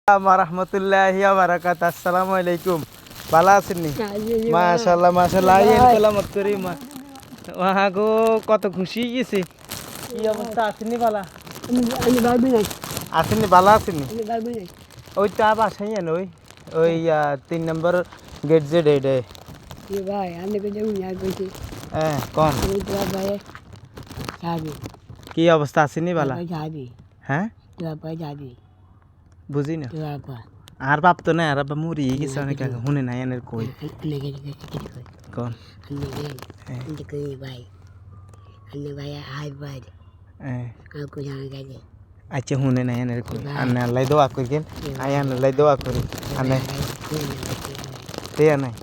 রহমতুল্লাহি ওয়া বারাকাতুহু। আসসালামু আলাইকুম। ভালো আছেন নি? মাশাআল্লাহ মাশাআল্লাহ। আইন কালামত করি মা গো, কত খুশি গেছি। কি অবস্থা আছেন নি? ভালো আছেন নি? ভালো আছেন নি? ওই তো বাসাই না, ওই ওই 3 নম্বর গেট যে ডে ভাই আমি হ্যাঁ কোন কি অবস্থা আছেন নি? ভালো হ্যাঁ বুঝি না। আর বাপ তো না, আর বাপ মুড়ি গেছে অনেক আগে, শুনে নাই এনের কই কোন আচ্ছা শুনে নাই এনের কই। আনে আল্লাহ দোয়া করি গেন, আই আল্লাহ দোয়া করি আনে দেয়া নাই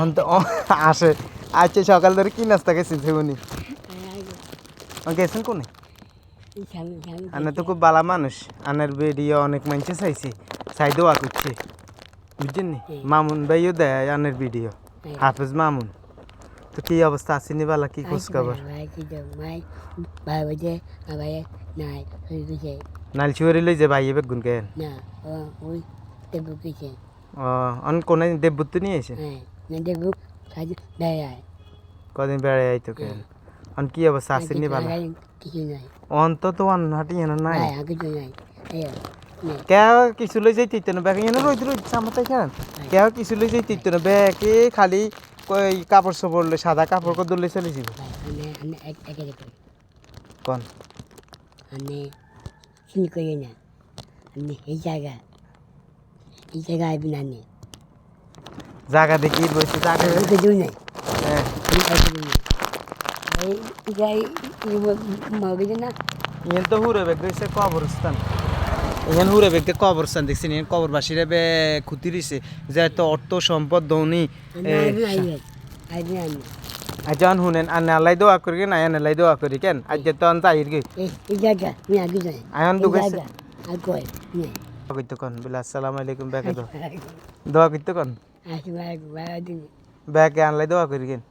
অন্ত আসে। আচ্ছা সকাল ধরে কি নাস্তা গেছেন সেগুনি গেছেন কোনে? আনে তো খুব ভালো মানুষ, আনের ভিডিও অনেক মানুষে চাইছে, চাই দোয়া করছে বুঝছেন নি। মামুন ভাইও দেয় আনের ভিডিও, হাফেজ মামুন। তো কি অবস্থা আছে নি? বালা কি খোঁজ খবর? নাইল চুয়ারি লই যে ভাই এবার গুন কেন অন কোন দেবভূত নিয়ে এসে কদিন বেড়ে আইতো কেন? অন কি অবস্থা আছে নি? বালা অন্তত অন হাঁটি এনে নাই কেউ কিছু লই যাই তিত না ব্যাগ এনে রোদ রোদ সামতাই কেন কেউ কিছু লই যাই তিত না ব্যাগে খালি কই কাপড় চোপড় লই সাদা কাপড় কো দলে চলে যাব কোন জায়গা দেখি বসে জায়গা হ্যাঁ ইয়েন তো হুরে বেগ গেছে কবরস্থান, ইয়েন হুরে বেগ কবরস্থান দেখছেন? ইয়েন কবরবাসীরা বে খুঁতি দিছে যে এত অর্থ সম্পদ দৌনি আজন শুনেন আনে আল্লাহ দোয়া করি কেন, আয়ান আল্লাহ দোয়া করি কেন আজ তো আন তাইর গে আয়ান তো গেছে কইতো কোন বিলা আসসালামু আলাইকুম ব্যাকে দোয়া কইতো কোন ব্যাকে আনলাই দোয়া করি কেন